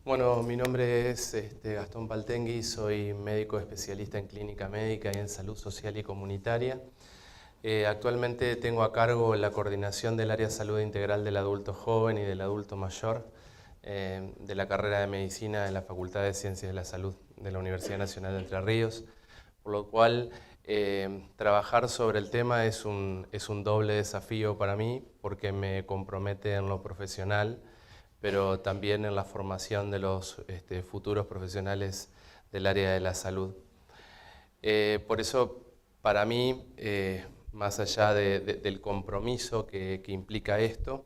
Bueno, mi nombre es Gastón Paltengui, soy médico especialista en clínica médica y en salud social y comunitaria. Actualmente tengo a cargo la coordinación del área salud integral del adulto joven y del adulto mayor de la carrera de medicina en la Facultad de Ciencias de la Salud de la Universidad Nacional de Entre Ríos, por lo cual trabajar sobre el tema es un doble desafío para mí porque me compromete en lo profesional, pero también en la formación de los futuros profesionales del área de la salud. Por eso, para mí, más allá del compromiso que implica esto,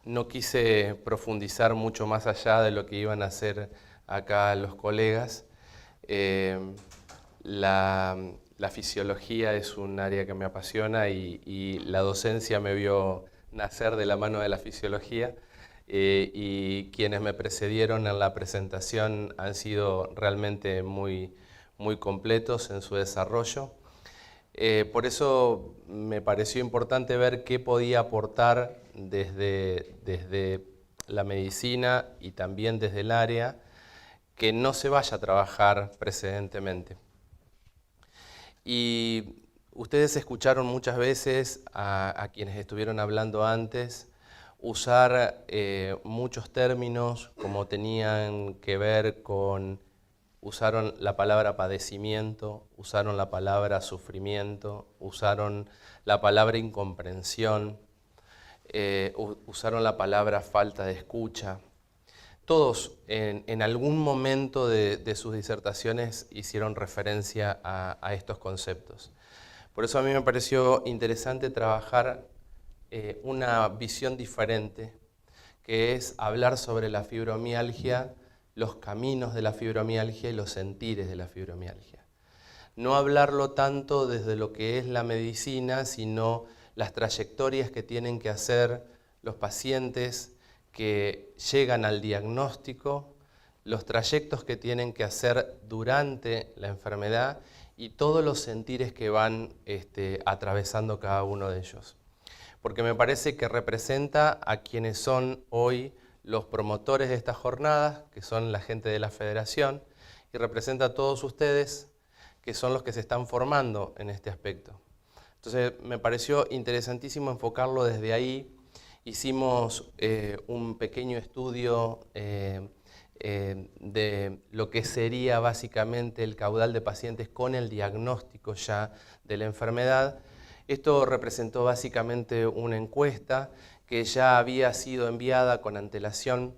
no quise profundizar mucho más allá de lo que iban a hacer acá los colegas. La fisiología es un área que me apasiona y la docencia me vio nacer de la mano de la fisiología, y quienes me precedieron en la presentación han sido realmente muy completos en su desarrollo. Por eso me pareció importante ver qué podía aportar desde la medicina y también desde el área que no se vaya a trabajar precedentemente. Y ustedes escucharon muchas veces a quienes estuvieron hablando antes usar muchos términos como tenían que ver con, usaron la palabra padecimiento, usaron la palabra sufrimiento, usaron la palabra incomprensión, usaron la palabra falta de escucha. Todos en algún momento de sus disertaciones hicieron referencia a estos conceptos. Por eso a mí me pareció interesante trabajar una visión diferente, que es hablar sobre la fibromialgia, los caminos de la fibromialgia y los sentires de la fibromialgia. No hablarlo tanto desde lo que es la medicina, sino las trayectorias que tienen que hacer los pacientes que llegan al diagnóstico, los trayectos que tienen que hacer durante la enfermedad y todos los sentires que van atravesando cada uno de ellos. Porque me parece que representa a quienes son hoy los promotores de estas jornadas, que son la gente de la Federación, y representa a todos ustedes, que son los que se están formando en este aspecto. Entonces me pareció interesantísimo enfocarlo desde ahí. Hicimos un pequeño estudio de lo que sería básicamente el caudal de pacientes con el diagnóstico ya de la enfermedad. Esto representó básicamente una encuesta que ya había sido enviada con antelación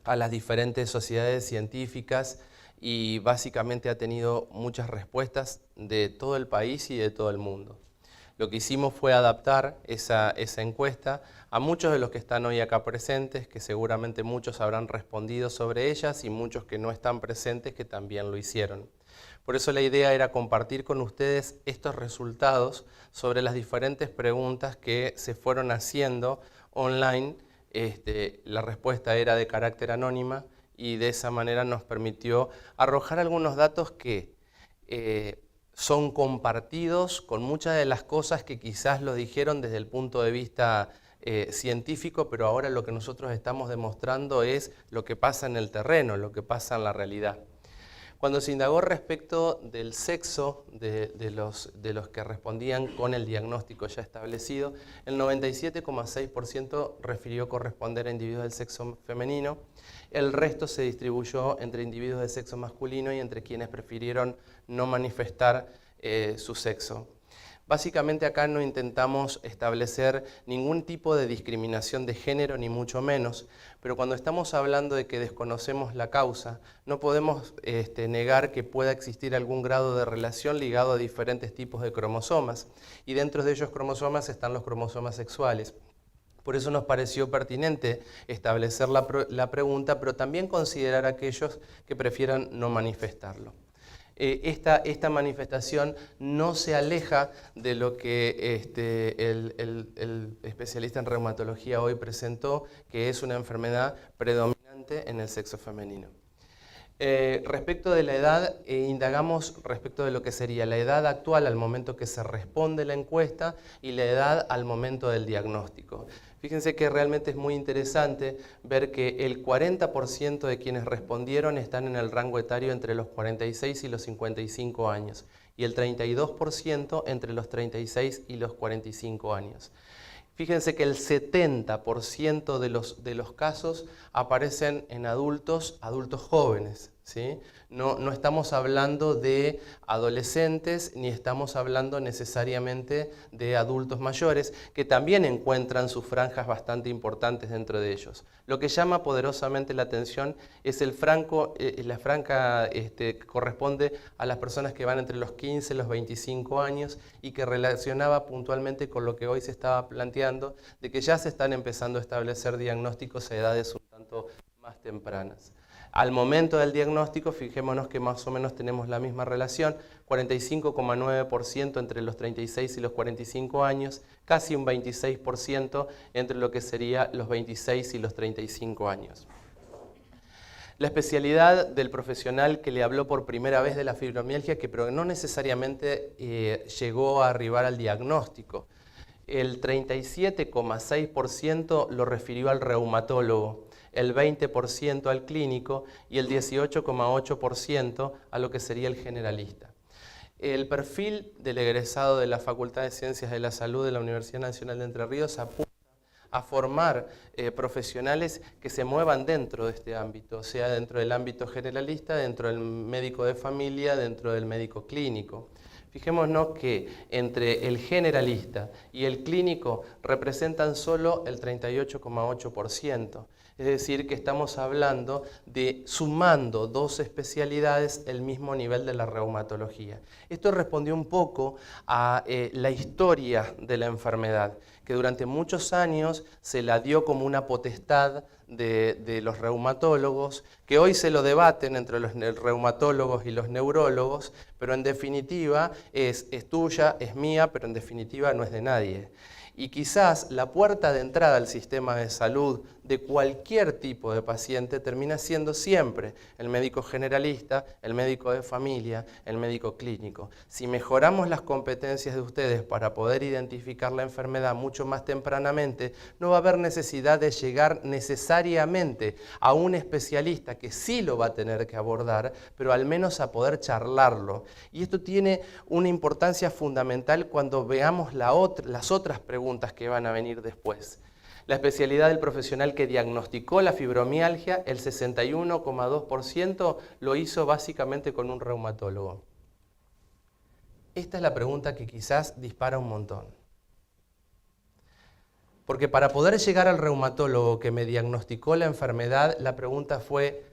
a las diferentes sociedades científicas y básicamente ha tenido muchas respuestas de todo el país y de todo el mundo. Lo que hicimos fue adaptar esa encuesta a muchos de los que están hoy acá presentes, que seguramente muchos habrán respondido sobre ellas, y muchos que no están presentes que también lo hicieron. Por eso la idea era compartir con ustedes estos resultados sobre las diferentes preguntas que se fueron haciendo online. La respuesta era de carácter anónima y de esa manera nos permitió arrojar algunos datos que son compartidos con muchas de las cosas que quizás lo dijeron desde el punto de vista científico, pero ahora lo que nosotros estamos demostrando es lo que pasa en el terreno, lo que pasa en la realidad. Cuando se indagó respecto del sexo de los que respondían con el diagnóstico ya establecido, el 97,6% refirió corresponder a individuos del sexo femenino. El resto se distribuyó entre individuos de sexo masculino y entre quienes prefirieron no manifestar su sexo. Básicamente acá no intentamos establecer ningún tipo de discriminación de género, ni mucho menos, pero cuando estamos hablando de que desconocemos la causa, no podemos negar que pueda existir algún grado de relación ligado a diferentes tipos de cromosomas, y dentro de ellos cromosomas están los cromosomas sexuales. Por eso nos pareció pertinente establecer la pregunta, pero también considerar a aquellos que prefieran no manifestarlo. Esta manifestación no se aleja de lo que el especialista en reumatología hoy presentó, que es una enfermedad predominante en el sexo femenino. Respecto de la edad, indagamos respecto de lo que sería la edad actual al momento que se responde la encuesta y la edad al momento del diagnóstico. Fíjense que realmente es muy interesante ver que el 40% de quienes respondieron están en el rango etario entre los 46 y los 55 años y el 32% entre los 36 y los 45 años. Fíjense que el 70% de los casos aparecen en adultos jóvenes, ¿sí? No estamos hablando de adolescentes ni estamos hablando necesariamente de adultos mayores, que también encuentran sus franjas bastante importantes dentro de ellos. Lo que llama poderosamente la atención es la franja que corresponde a las personas que van entre los 15 y los 25 años y que relacionaba puntualmente con lo que hoy se estaba planteando, de que ya se están empezando a establecer diagnósticos a edades un tanto más tempranas. Al momento del diagnóstico, fijémonos que más o menos tenemos la misma relación, 45,9% entre los 36 y los 45 años, casi un 26% entre lo que sería los 26 y los 35 años. La especialidad del profesional que le habló por primera vez de la fibromialgia, pero no necesariamente llegó a arribar al diagnóstico. El 37,6% lo refirió al reumatólogo, el 20% al clínico y el 18,8% a lo que sería el generalista. El perfil del egresado de la Facultad de Ciencias de la Salud de la Universidad Nacional de Entre Ríos apunta a formar profesionales que se muevan dentro de este ámbito, sea dentro del ámbito generalista, dentro del médico de familia, dentro del médico clínico. Fijémonos que entre el generalista y el clínico representan solo el 38,8%. Es decir, que estamos hablando de, sumando dos especialidades, el mismo nivel de la reumatología. Esto respondió un poco a la historia de la enfermedad, que durante muchos años se la dio como una potestad de los reumatólogos, que hoy se lo debaten entre los reumatólogos y los neurólogos, pero en definitiva es tuya, es mía, pero en definitiva no es de nadie. Y quizás la puerta de entrada al sistema de salud de cualquier tipo de paciente termina siendo siempre el médico generalista, el médico de familia, el médico clínico. Si mejoramos las competencias de ustedes para poder identificar la enfermedad mucho más tempranamente, no va a haber necesidad de llegar necesariamente a un especialista que sí lo va a tener que abordar, pero al menos a poder charlarlo. Y esto tiene una importancia fundamental cuando veamos las otras preguntas que van a venir después. La especialidad del profesional que diagnosticó la fibromialgia, el 61,2% lo hizo básicamente con un reumatólogo. Esta es la pregunta que quizás dispara un montón. Porque para poder llegar al reumatólogo que me diagnosticó la enfermedad, la pregunta fue,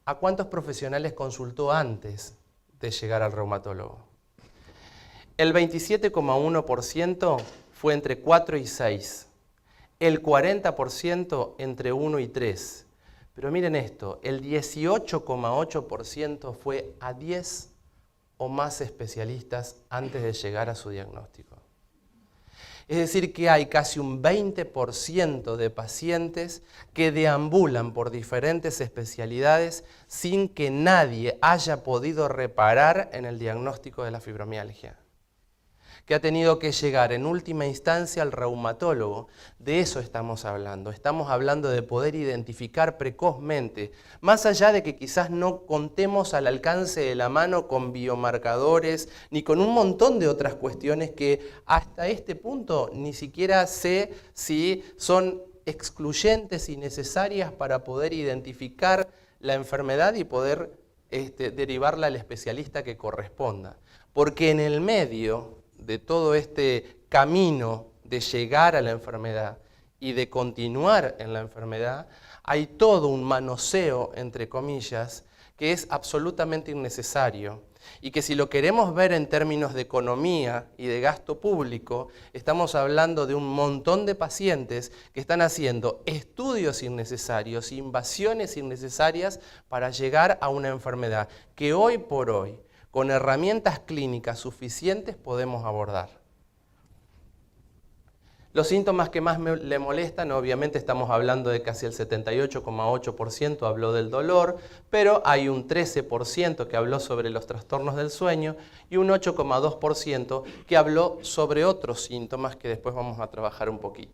¿a cuántos profesionales consultó antes de llegar al reumatólogo? El 27,1% fue entre 4 y 6. El 40% entre 1 y 3. Pero miren esto, el 18,8% fue a 10 o más especialistas antes de llegar a su diagnóstico. Es decir, que hay casi un 20% de pacientes que deambulan por diferentes especialidades sin que nadie haya podido reparar en el diagnóstico de la fibromialgia, que ha tenido que llegar en última instancia al reumatólogo. De eso estamos hablando de poder identificar precozmente, más allá de que quizás no contemos al alcance de la mano con biomarcadores, ni con un montón de otras cuestiones que hasta este punto ni siquiera sé si son excluyentes y necesarias para poder identificar la enfermedad y poder derivarla al especialista que corresponda. Porque en el medio de todo este camino de llegar a la enfermedad y de continuar en la enfermedad, hay todo un manoseo, entre comillas, que es absolutamente innecesario y que si lo queremos ver en términos de economía y de gasto público, estamos hablando de un montón de pacientes que están haciendo estudios innecesarios, invasiones innecesarias para llegar a una enfermedad que hoy por hoy, con herramientas clínicas suficientes, podemos abordar. Los síntomas que más le molestan, obviamente estamos hablando de casi el 78,8% habló del dolor, pero hay un 13% que habló sobre los trastornos del sueño y un 8,2% que habló sobre otros síntomas que después vamos a trabajar un poquito.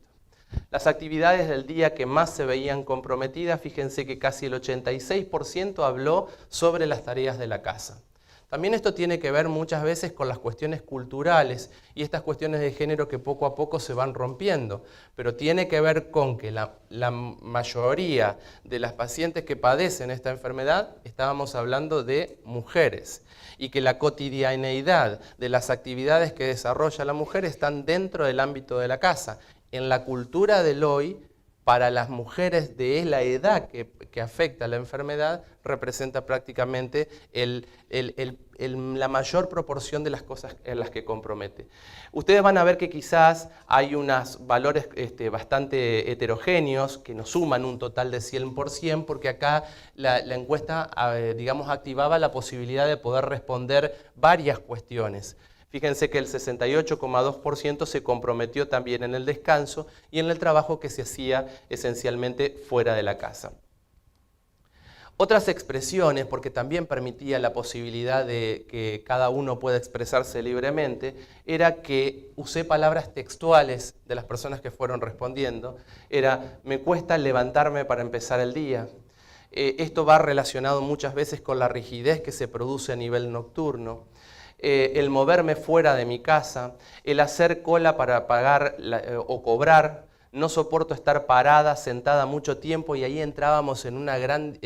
Las actividades del día que más se veían comprometidas, fíjense que casi el 86% habló sobre las tareas de la casa. También esto tiene que ver muchas veces con las cuestiones culturales y estas cuestiones de género que poco a poco se van rompiendo, pero tiene que ver con que la mayoría de las pacientes que padecen esta enfermedad, estábamos hablando de mujeres, y que la cotidianeidad de las actividades que desarrolla la mujer están dentro del ámbito de la casa. En la cultura del hoy, para las mujeres de la edad que afecta la enfermedad, representa prácticamente la mayor proporción de las cosas en las que compromete. Ustedes van a ver que quizás hay unos valores bastante heterogéneos que nos suman un total de 100%, porque acá la encuesta, digamos, activaba la posibilidad de poder responder varias cuestiones. Fíjense que el 68,2% se comprometió también en el descanso y en el trabajo que se hacía esencialmente fuera de la casa. Otras expresiones, porque también permitía la posibilidad de que cada uno pueda expresarse libremente, era que usé palabras textuales de las personas que fueron respondiendo. Era, me cuesta levantarme para empezar el día. Esto va relacionado muchas veces con la rigidez que se produce a nivel nocturno. El moverme fuera de mi casa, el hacer cola para pagar o cobrar, no soporto estar parada, sentada mucho tiempo, y ahí entrábamos en una gran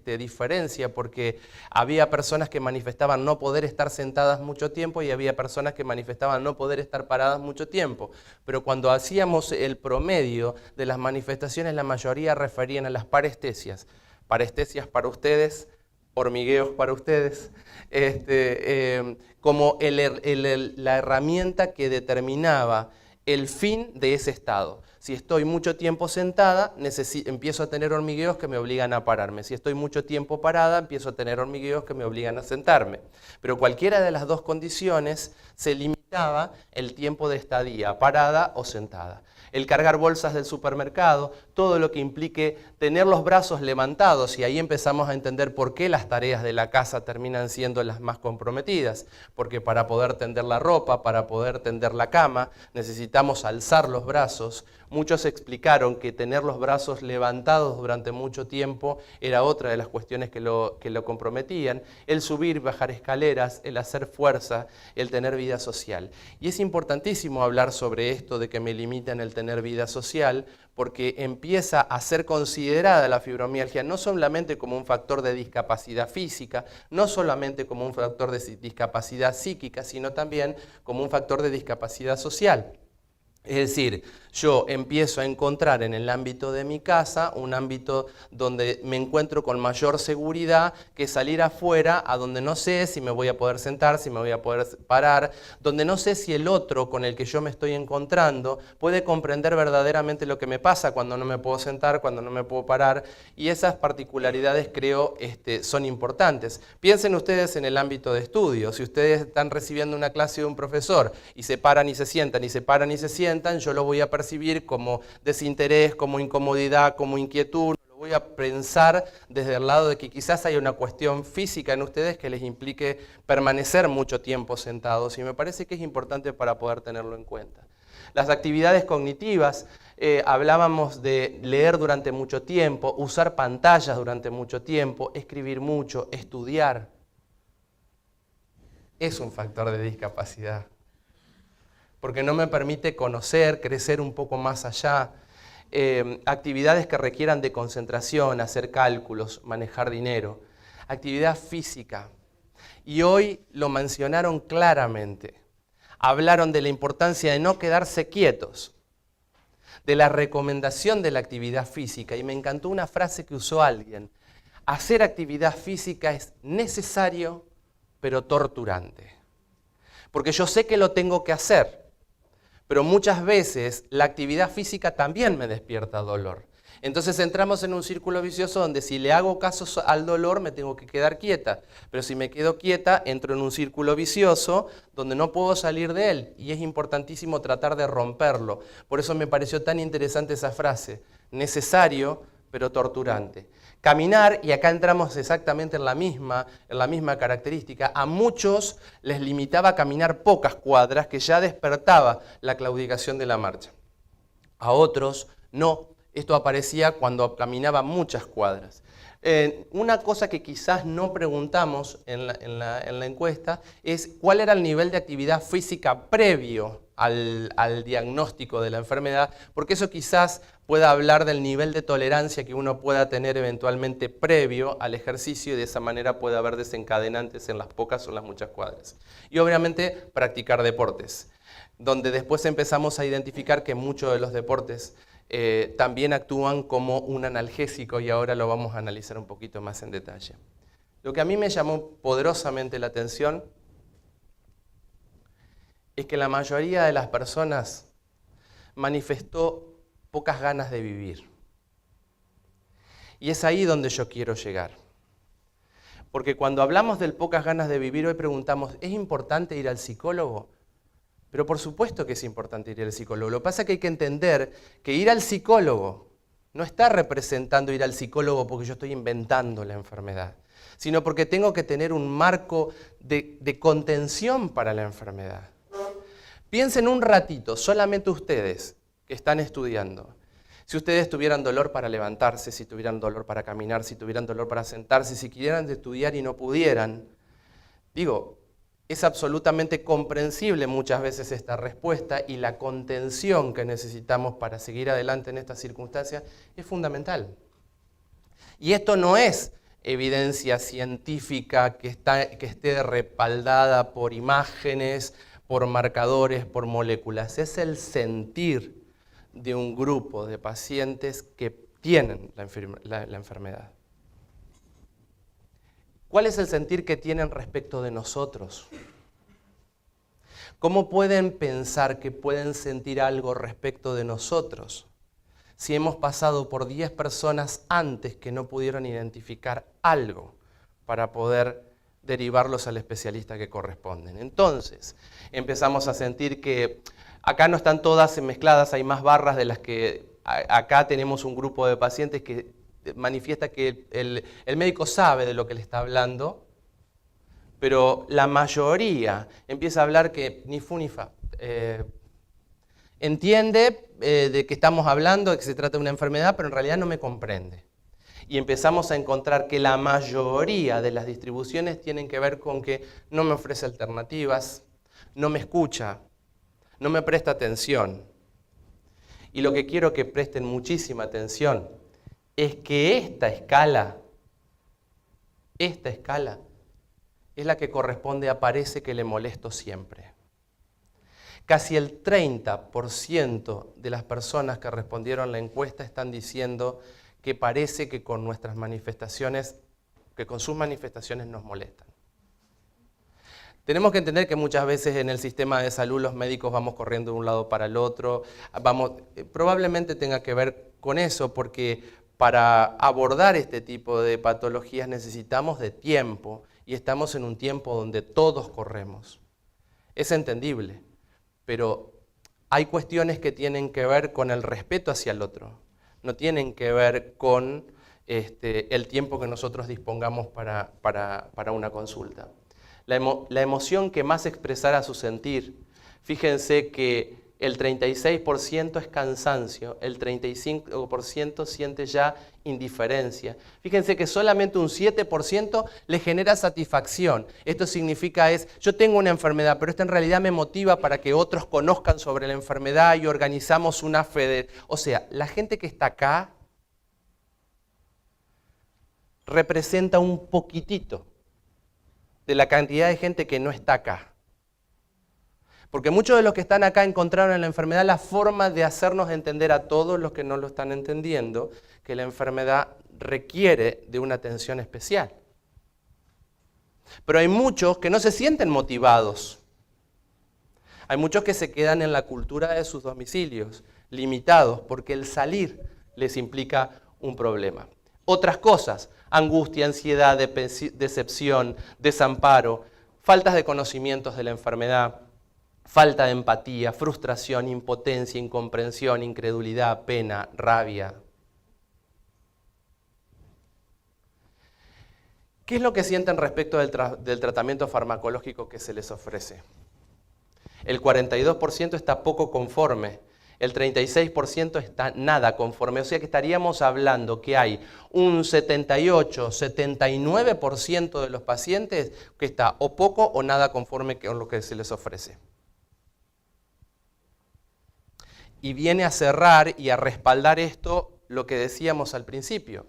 diferencia, porque había personas que manifestaban no poder estar sentadas mucho tiempo y había personas que manifestaban no poder estar paradas mucho tiempo. Pero cuando hacíamos el promedio de las manifestaciones, la mayoría referían a las parestesias. Parestesias para ustedes, hormigueos para ustedes, como la herramienta que determinaba el fin de ese estado. Si estoy mucho tiempo sentada, empiezo a tener hormigueos que me obligan a pararme. Si estoy mucho tiempo parada, empiezo a tener hormigueos que me obligan a sentarme. Pero cualquiera de las dos condiciones se limitaba el tiempo de estadía, parada o sentada. El cargar bolsas del supermercado, todo lo que implique tener los brazos levantados, y ahí empezamos a entender por qué las tareas de la casa terminan siendo las más comprometidas, porque para poder tender la ropa, para poder tender la cama, necesitamos alzar los brazos. Muchos explicaron que tener los brazos levantados durante mucho tiempo era otra de las cuestiones que lo comprometían, el subir y bajar escaleras, el hacer fuerza, el tener vida social. Y es importantísimo hablar sobre esto de que me limitan el tener vida social, porque empieza a ser considerada la fibromialgia no solamente como un factor de discapacidad física, no solamente como un factor de discapacidad psíquica, sino también como un factor de discapacidad social. Es decir, yo empiezo a encontrar en el ámbito de mi casa un ámbito donde me encuentro con mayor seguridad que salir afuera, a donde no sé si me voy a poder sentar, si me voy a poder parar, donde no sé si el otro con el que yo me estoy encontrando puede comprender verdaderamente lo que me pasa cuando no me puedo sentar, cuando no me puedo parar, y esas particularidades creo son importantes. Piensen ustedes en el ámbito de estudio. Si ustedes están recibiendo una clase de un profesor y se paran y se sientan y se paran y se sientan, yo lo voy a percibir como desinterés, como incomodidad, como inquietud. Lo voy a pensar desde el lado de que quizás haya una cuestión física en ustedes que les implique permanecer mucho tiempo sentados, y me parece que es importante para poder tenerlo en cuenta. Las actividades cognitivas, hablábamos de leer durante mucho tiempo, usar pantallas durante mucho tiempo, escribir mucho, estudiar. Es un factor de discapacidad, porque no me permite conocer, crecer un poco más allá. Actividades que requieran de concentración, hacer cálculos, manejar dinero. Actividad física. Y hoy lo mencionaron claramente. Hablaron de la importancia de no quedarse quietos, de la recomendación de la actividad física. Y me encantó una frase que usó alguien. Hacer actividad física es necesario, pero torturante. Porque yo sé que lo tengo que hacer, pero muchas veces la actividad física también me despierta dolor. Entonces entramos en un círculo vicioso donde si le hago caso al dolor me tengo que quedar quieta. Pero si me quedo quieta, entro en un círculo vicioso donde no puedo salir de él. Y es importantísimo tratar de romperlo. Por eso me pareció tan interesante esa frase. Necesario, pero torturante. Caminar, y acá entramos exactamente en la misma característica, a muchos les limitaba caminar pocas cuadras, que ya despertaba la claudicación de la marcha. A otros no. Esto aparecía cuando caminaba muchas cuadras. Una cosa que quizás no preguntamos en la encuesta es cuál era el nivel de actividad física previo al diagnóstico de la enfermedad, porque eso quizás pueda hablar del nivel de tolerancia que uno pueda tener eventualmente previo al ejercicio y de esa manera puede haber desencadenantes en las pocas o en las muchas cuadras. Y obviamente practicar deportes, donde después empezamos a identificar que muchos de los deportes también actúan como un analgésico y ahora lo vamos a analizar un poquito más en detalle. Lo que a mí me llamó poderosamente la atención es que la mayoría de las personas manifestó pocas ganas de vivir. Y es ahí donde yo quiero llegar. Porque cuando hablamos del pocas ganas de vivir, hoy preguntamos, ¿es importante ir al psicólogo? Pero por supuesto que es importante ir al psicólogo. Lo que pasa es que hay que entender que ir al psicólogo no está representando ir al psicólogo porque yo estoy inventando la enfermedad, sino porque tengo que tener un marco de contención para la enfermedad. Piensen un ratito, solamente ustedes que están estudiando. Si ustedes tuvieran dolor para levantarse, si tuvieran dolor para caminar, si tuvieran dolor para sentarse, si quisieran estudiar y no pudieran, es absolutamente comprensible muchas veces esta respuesta y la contención que necesitamos para seguir adelante en estas circunstancias es fundamental. Y esto no es evidencia científica que esté respaldada por imágenes, por marcadores, por moléculas. Es el sentir de un grupo de pacientes que tienen la enfermedad. ¿Cuál es el sentir que tienen respecto de nosotros? ¿Cómo pueden pensar que pueden sentir algo respecto de nosotros si hemos pasado por 10 personas antes que no pudieron identificar algo para poder derivarlos al especialista que corresponden? Entonces, empezamos a sentir que acá no están todas mezcladas, hay más barras de las que acá tenemos un grupo de pacientes que manifiesta que el médico sabe de lo que le está hablando, pero la mayoría empieza a hablar que ni fu ni fa. Entiende de qué estamos hablando, de que se trata de una enfermedad, pero en realidad no me comprende. Y empezamos a encontrar que la mayoría de las distribuciones tienen que ver con que no me ofrece alternativas, no me escucha, no me presta atención. Y lo que quiero que presten muchísima atención es que esta escala es la que corresponde a parece que le molesto siempre. Casi el 30% de las personas que respondieron a la encuesta están diciendo que parece que con nuestras manifestaciones, que con sus manifestaciones nos molestan. Tenemos que entender que muchas veces en el sistema de salud los médicos vamos corriendo de un lado para el otro. Probablemente tenga que ver con eso, porque para abordar este tipo de patologías necesitamos de tiempo y estamos en un tiempo donde todos corremos. Es entendible, pero hay cuestiones que tienen que ver con el respeto hacia el otro, no tienen que ver con el tiempo que nosotros dispongamos para una consulta. La emoción que más expresara su sentir, fíjense que el 36% es cansancio, el 35% siente ya indiferencia. Fíjense que solamente un 7% le genera satisfacción. Esto significa yo tengo una enfermedad, pero esto en realidad me motiva para que otros conozcan sobre la enfermedad y organizamos una fe. O sea, la gente que está acá representa un poquitito de la cantidad de gente que no está acá. Porque muchos de los que están acá encontraron en la enfermedad la forma de hacernos entender a todos los que no lo están entendiendo que la enfermedad requiere de una atención especial. Pero hay muchos que no se sienten motivados. Hay muchos que se quedan en la cultura de sus domicilios, limitados, porque el salir les implica un problema. Otras cosas, angustia, ansiedad, decepción, desamparo, faltas de conocimientos de la enfermedad, falta de empatía, frustración, impotencia, incomprensión, incredulidad, pena, rabia. ¿Qué es lo que sienten respecto del tratamiento farmacológico que se les ofrece? El 42% está poco conforme, el 36% está nada conforme, o sea que estaríamos hablando que hay un 78-79% de los pacientes que está o poco o nada conforme con lo que se les ofrece. Y viene a cerrar y a respaldar esto lo que decíamos al principio.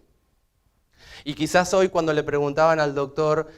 Y quizás hoy cuando le preguntaban al doctor,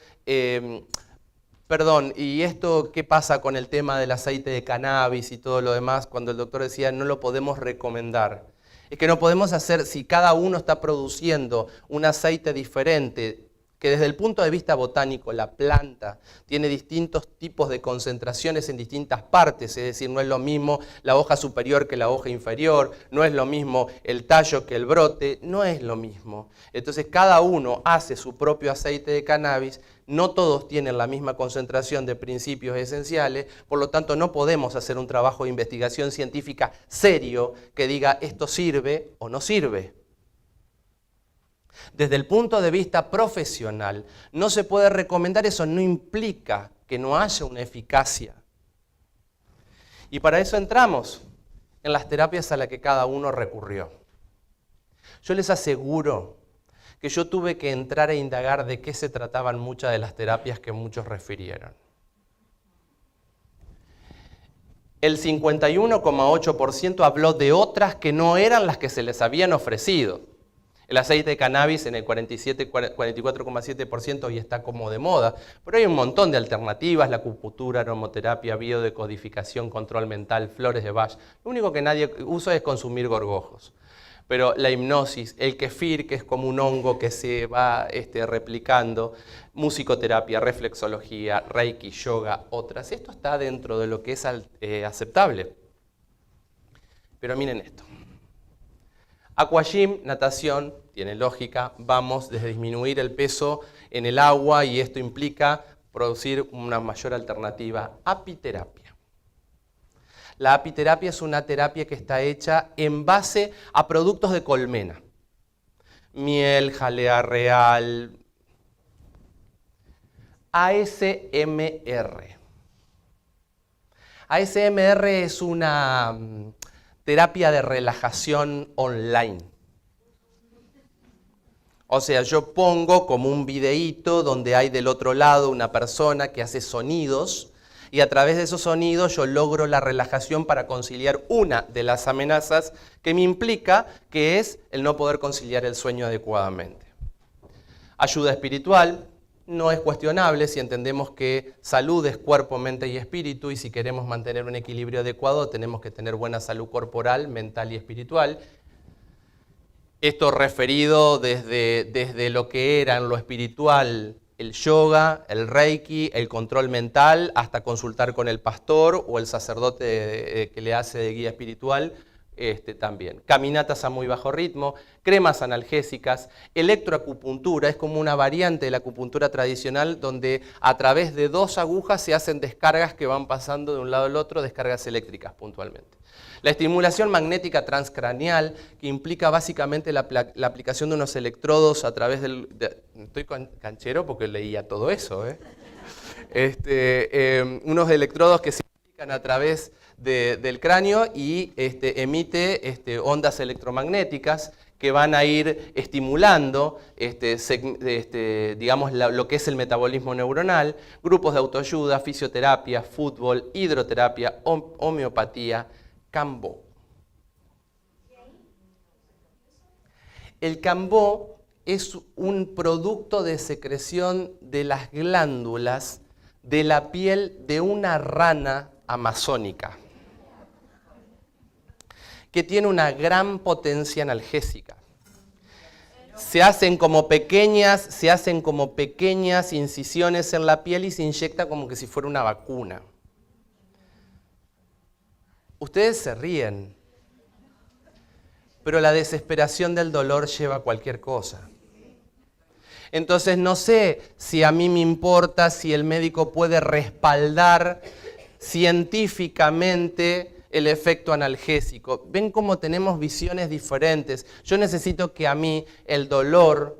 perdón, ¿y esto qué pasa con el tema del aceite de cannabis y todo lo demás? Cuando el doctor decía, no lo podemos recomendar. Es que no podemos hacer, si cada uno está produciendo un aceite diferente, que desde el punto de vista botánico la planta tiene distintos tipos de concentraciones en distintas partes, es decir, no es lo mismo la hoja superior que la hoja inferior, no es lo mismo el tallo que el brote, no es lo mismo. Entonces cada uno hace su propio aceite de cannabis, no todos tienen la misma concentración de principios esenciales, por lo tanto no podemos hacer un trabajo de investigación científica serio que diga esto sirve o no sirve. Desde el punto de vista profesional, no se puede recomendar, eso no implica que no haya una eficacia. Y para eso entramos en las terapias a las que cada uno recurrió. Yo les aseguro que yo tuve que entrar a indagar de qué se trataban muchas de las terapias que muchos refirieron. El 51,8% habló de otras que no eran las que se les habían ofrecido. El aceite de cannabis en el 44,7% hoy está como de moda, pero hay un montón de alternativas, la acupuntura, aromaterapia, biodecodificación, control mental, flores de Bach. Lo único que nadie usa es consumir gorgojos. Pero la hipnosis, el kefir, que es como un hongo que se va replicando, musicoterapia, reflexología, reiki, yoga, otras. Esto está dentro de lo que es aceptable. Pero miren esto. Aquagym, natación, tiene lógica, vamos desde disminuir el peso en el agua y esto implica producir una mayor alternativa. Apiterapia. La apiterapia es una terapia que está hecha en base a productos de colmena. Miel, jalea real, ASMR. ASMR es una terapia de relajación online. O sea, yo pongo como un videíto donde hay del otro lado una persona que hace sonidos y a través de esos sonidos yo logro la relajación para conciliar una de las amenazas que me implica, que es el no poder conciliar el sueño adecuadamente. Ayuda espiritual. No es cuestionable si entendemos que salud es cuerpo, mente y espíritu y si queremos mantener un equilibrio adecuado tenemos que tener buena salud corporal, mental y espiritual. Esto referido desde lo que era en lo espiritual el yoga, el reiki, el control mental, hasta consultar con el pastor o el sacerdote que le hace de guía espiritual. También. Caminatas a muy bajo ritmo, cremas analgésicas, electroacupuntura, es como una variante de la acupuntura tradicional donde a través de 2 agujas se hacen descargas que van pasando de un lado al otro, descargas eléctricas puntualmente. La estimulación magnética transcraneal, que implica básicamente la aplicación de unos electrodos a través del... estoy canchero porque leía todo eso, unos electrodos que se aplican a través del cráneo y emite ondas electromagnéticas que van a ir estimulando digamos, lo que es el metabolismo neuronal, grupos de autoayuda, fisioterapia, fútbol, hidroterapia, homeopatía, Cambó. El Cambó es un producto de secreción de las glándulas de la piel de una rana amazónica, que tiene una gran potencia analgésica. Se hacen como pequeñas incisiones en la piel y se inyecta como que si fuera una vacuna. Ustedes se ríen, pero la desesperación del dolor lleva a cualquier cosa. Entonces no sé si a mí me importa si el médico puede respaldar científicamente el efecto analgésico. ¿Ven cómo tenemos visiones diferentes? Yo necesito que a mí el dolor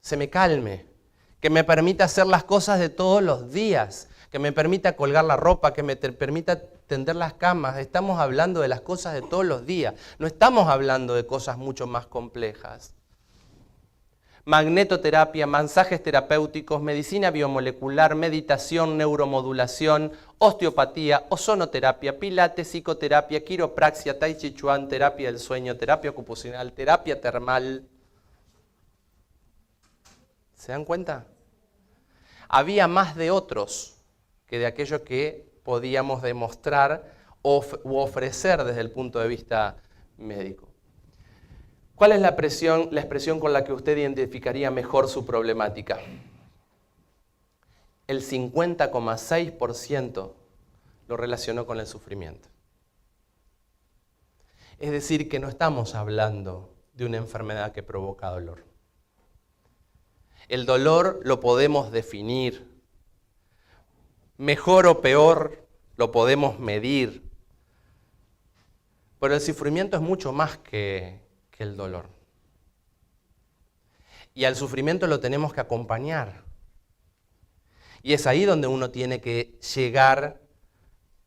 se me calme, que me permita hacer las cosas de todos los días, que me permita colgar la ropa, que me permita tender las camas. Estamos hablando de las cosas de todos los días, no estamos hablando de cosas mucho más complejas. Magnetoterapia, masajes terapéuticos, medicina biomolecular, meditación, neuromodulación, osteopatía, ozonoterapia, pilates, psicoterapia, quiropraxia, tai chi chuan, terapia del sueño, terapia ocupacional, terapia termal. ¿Se dan cuenta? Había más de otros que de aquellos que podíamos demostrar u ofrecer desde el punto de vista médico. ¿Cuál es la expresión con la que usted identificaría mejor su problemática? El 50,6% lo relacionó con el sufrimiento. Es decir, que no estamos hablando de una enfermedad que provoca dolor. El dolor lo podemos definir. Mejor o peor lo podemos medir. Pero el sufrimiento es mucho más que el dolor. Y al sufrimiento lo tenemos que acompañar. Y es ahí donde uno tiene que llegar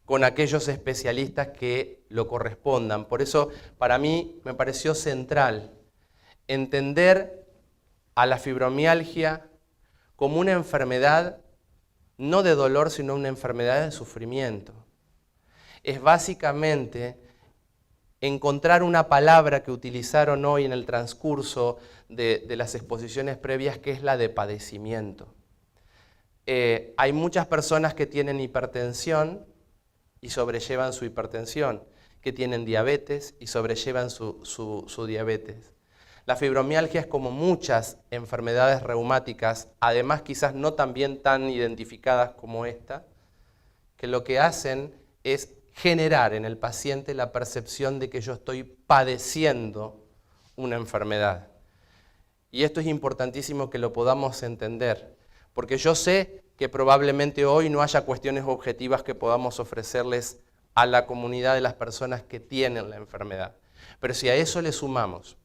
con aquellos especialistas que lo correspondan. Por eso, para mí, me pareció central entender a la fibromialgia como una enfermedad no de dolor, sino una enfermedad de sufrimiento. Es básicamente encontrar una palabra que utilizaron hoy en el transcurso de las exposiciones previas, que es la de padecimiento. Hay muchas personas que tienen hipertensión y sobrellevan su hipertensión, que tienen diabetes y sobrellevan su diabetes. La fibromialgia es como muchas enfermedades reumáticas, además quizás no también tan identificadas como esta, que lo que hacen es generar en el paciente la percepción de que yo estoy padeciendo una enfermedad. Y esto es importantísimo que lo podamos entender, porque yo sé que probablemente hoy no haya cuestiones objetivas que podamos ofrecerles a la comunidad de las personas que tienen la enfermedad. Pero si a eso le sumamos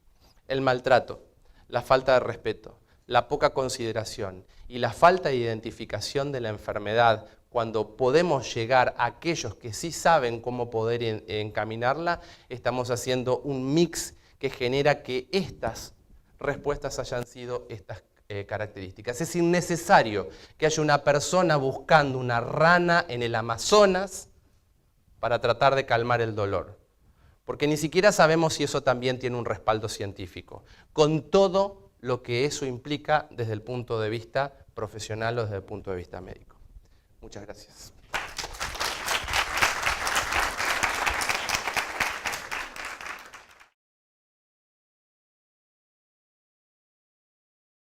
el maltrato, la falta de respeto, la poca consideración y la falta de identificación de la enfermedad, cuando podemos llegar a aquellos que sí saben cómo poder encaminarla, estamos haciendo un mix que genera que estas respuestas hayan sido estas características. Es innecesario que haya una persona buscando una rana en el Amazonas para tratar de calmar el dolor, porque ni siquiera sabemos si eso también tiene un respaldo científico, con todo lo que eso implica desde el punto de vista profesional o desde el punto de vista médico. Muchas gracias.